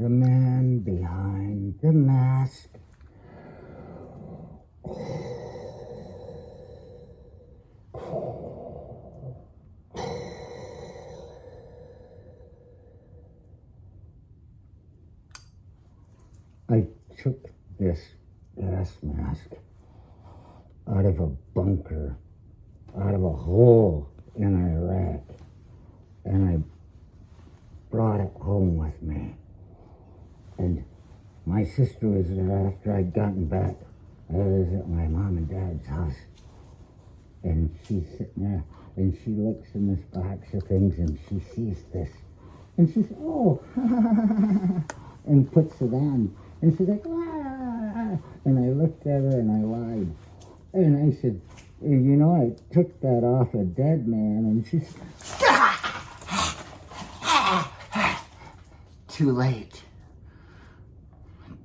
The man behind the mask. I took this gas mask out of a bunker, out of a hole in Iraq, and I brought it home with me. And my sister was there after I'd gotten back. I was at my mom and dad's house, and she's sitting there, and she looks in this box of things, and she sees this, and she says, "Oh," and puts it on, and she's like, "Ah!" And I looked at her and I lied, and I said, "You know, I took that off a dead man," and she said, "Too late.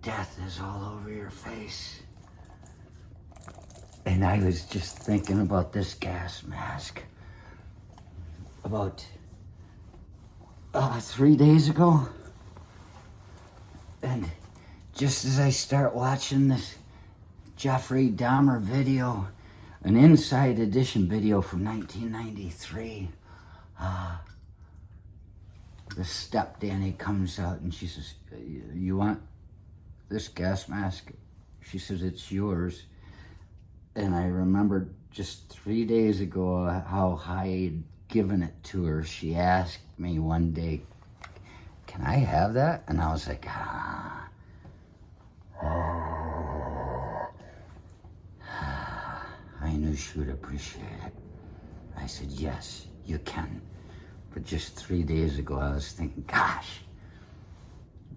Death is all over your face." And I was just thinking about this gas mask about 3 days ago. And just as I start watching this Jeffrey Dahmer video, an Inside Edition video from 1993, the step-Danny comes out and she says, "You want this gas mask?" She says, "It's yours." And I remembered just 3 days ago how I had given it to her. She asked me one day, "Can I have that?" And I was like, I knew she would appreciate it. I said, "Yes, you can." But just 3 days ago, I was thinking, gosh,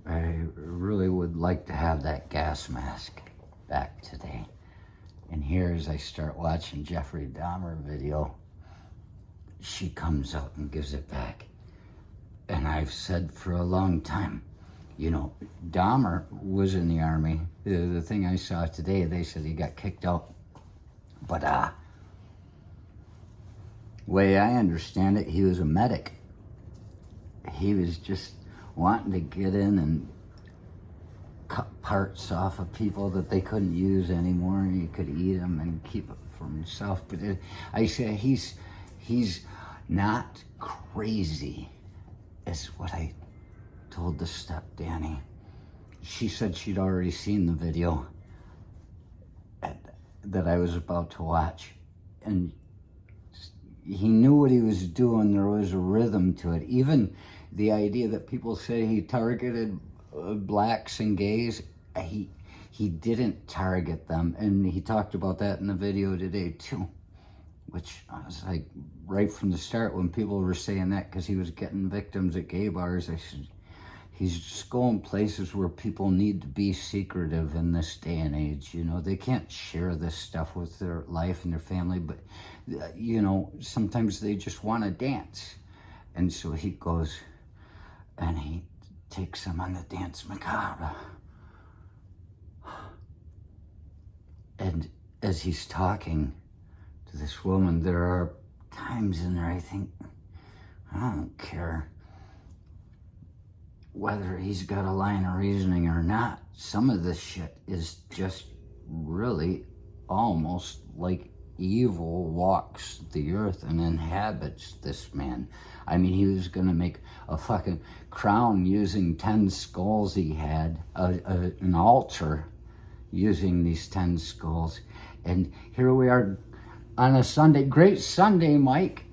I really would like to have that gas mask back today. And here, as I start watching Jeffrey Dahmer video, she comes out and gives it back. And I've said for a long time, you know, Dahmer was in the army. The thing I saw today, they said he got kicked out. But way I understand it, he was a medic. He was just wanting to get in and cut parts off of people that they couldn't use anymore, and he could eat them and keep it for himself. But I say he's not crazy, is what I told the step-Danny. She said she'd already seen the video that I was about to watch, and he knew what he was doing. There was a rhythm to it. Even the idea that people say he targeted blacks and gays, he didn't target them, and he talked about that in the video today too, which I was like, right from the start when people were saying that because he was getting victims at gay bars, I said, he's just going places where people need to be secretive in this day and age. You know, they can't share this stuff with their life and their family, but you know, sometimes they just want to dance. And so he goes and he takes them on the dance macabre. And as he's talking to this woman, there are times in there I think, I don't care whether he's got a line of reasoning or not. Some of this shit is just really almost like evil walks the earth and inhabits this man. I mean, he was gonna make a fucking crown using 10 skulls he had, an altar using these 10 skulls. And here we are on a Sunday, great Sunday, Mike,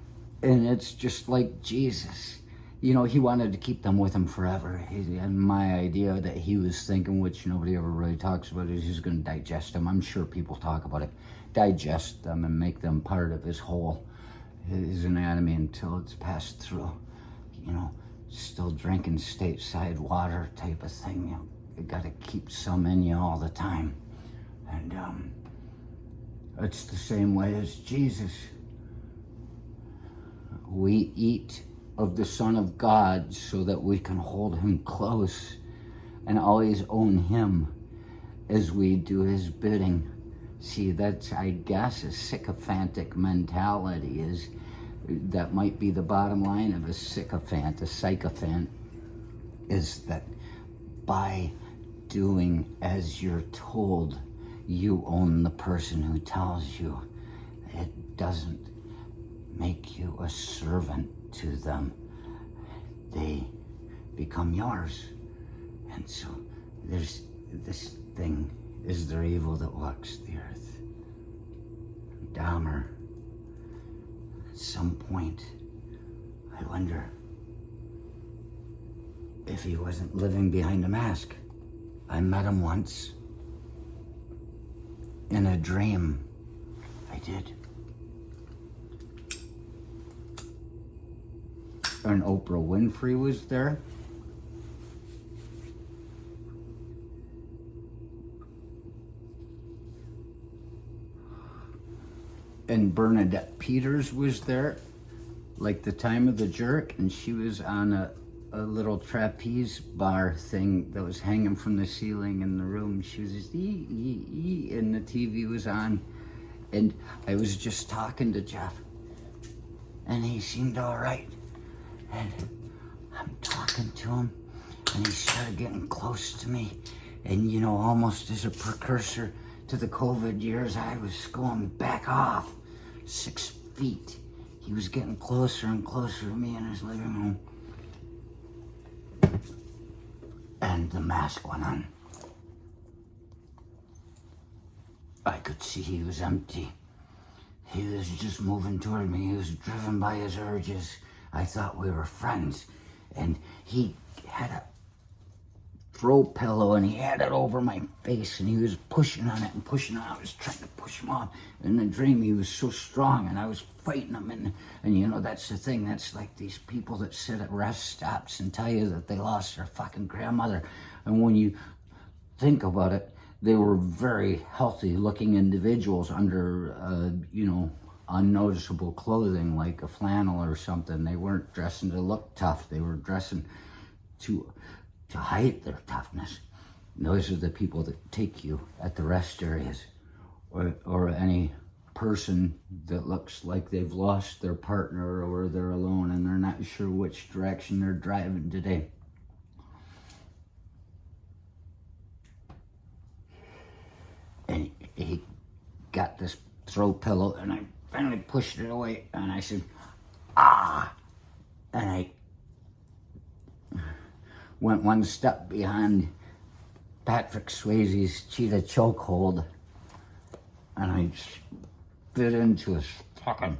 and it's just like Jesus. You know, he wanted to keep them with him forever. And my idea that he was thinking, which nobody ever really talks about, is he's going to digest them. I'm sure people talk about it. Digest them and make them part of his whole, his anatomy until it's passed through. You know, still drinking stateside water type of thing. You got to keep some in you all the time. And it's the same way as Jesus. We eat of the Son of God so that we can hold him close and always own him as we do his bidding. See, that's, I guess, a sycophantic mentality. Is that might be the bottom line of a sycophant. A sycophant is that by doing as you're told. You own the person who tells you. It doesn't make you a servant to them. They become yours. And so there's this thing, is there evil that walks the earth? Dahmer, at some point, I wonder if he wasn't living behind a mask. I met him once in a dream. I did. And Oprah Winfrey was there. And Bernadette Peters was there, like the time of the jerk, and she was on a little trapeze bar thing that was hanging from the ceiling in the room. She was just and the TV was on, and I was just talking to Jeff, and he seemed all right, and I'm talking to him, and he started getting close to me, and you know, almost as a precursor to the COVID years, I was going back off 6 feet. He was getting closer and closer to me in his living room. And the mask went on. I could see he was empty. He was just moving toward me. He was driven by his urges. I thought we were friends. And he had a throw pillow and he had it over my face and he was pushing on it and pushing on it. I was trying to push him off. In the dream, he was so strong and I was fighting him. And you know, that's the thing. That's like these people that sit at rest stops and tell you that they lost their fucking grandmother. And when you think about it, they were very healthy looking individuals under, you know, unnoticeable clothing like a flannel or something. They weren't dressing to look tough. They were dressing to hide their toughness. And those are the people that take you at the rest areas, or any person that looks like they've lost their partner or they're alone and they're not sure which direction they're driving today. And he got this throw pillow and I finally pushed it away and I said, ah, and I went one step behind Patrick Swayze's cheetah chokehold and I spit into his fucking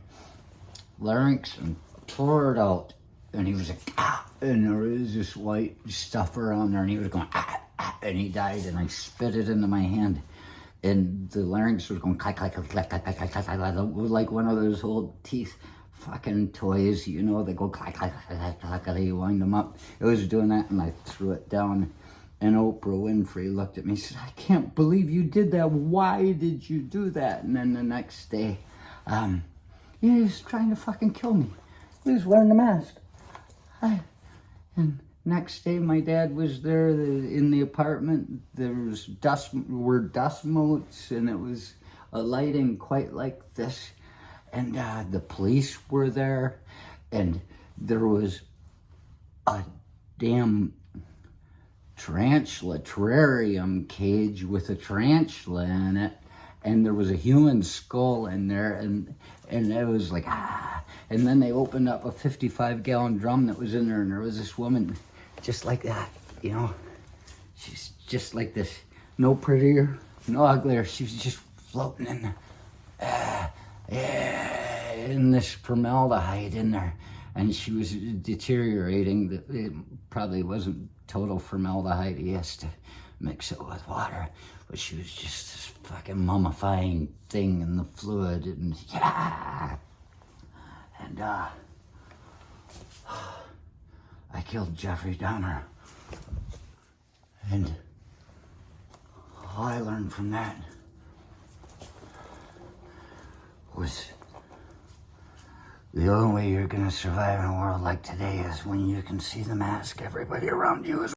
larynx and tore it out. And he was like, ah, and there was this white stuff around there and he was going, ah, ah, and he died and I spit it into my hand. And the larynx was going clack, clack, clack, clack, clack, clack, clack, clack, like one of those old teeth fucking toys, you know, they go clack, clack, clack, clack, clack, you wind them up. It was doing that and I threw it down. And Oprah Winfrey looked at me and said, I can't believe you did that. Why did you do that? And then the next day, he was trying to fucking kill me. He was wearing a mask. And next day, my dad was there in the apartment. There was dust motes, and it was a lighting quite like this. And the police were there, and there was a damn tarantula terrarium cage with a tarantula in it, and there was a human skull in there, and it was like, ah. And then they opened up a 55-gallon drum that was in there, and there was this woman just like that, you know. She's just like this, no prettier, no uglier. She was just floating in there, in this formaldehyde in there, and she was deteriorating. It probably wasn't total formaldehyde. He has to mix it with water, but she was just this fucking mummifying thing in the fluid, and yeah. And I killed Jeffrey Dahmer. And all I learned from that was the only way you're gonna survive in a world like today is when you can see the mask everybody around you is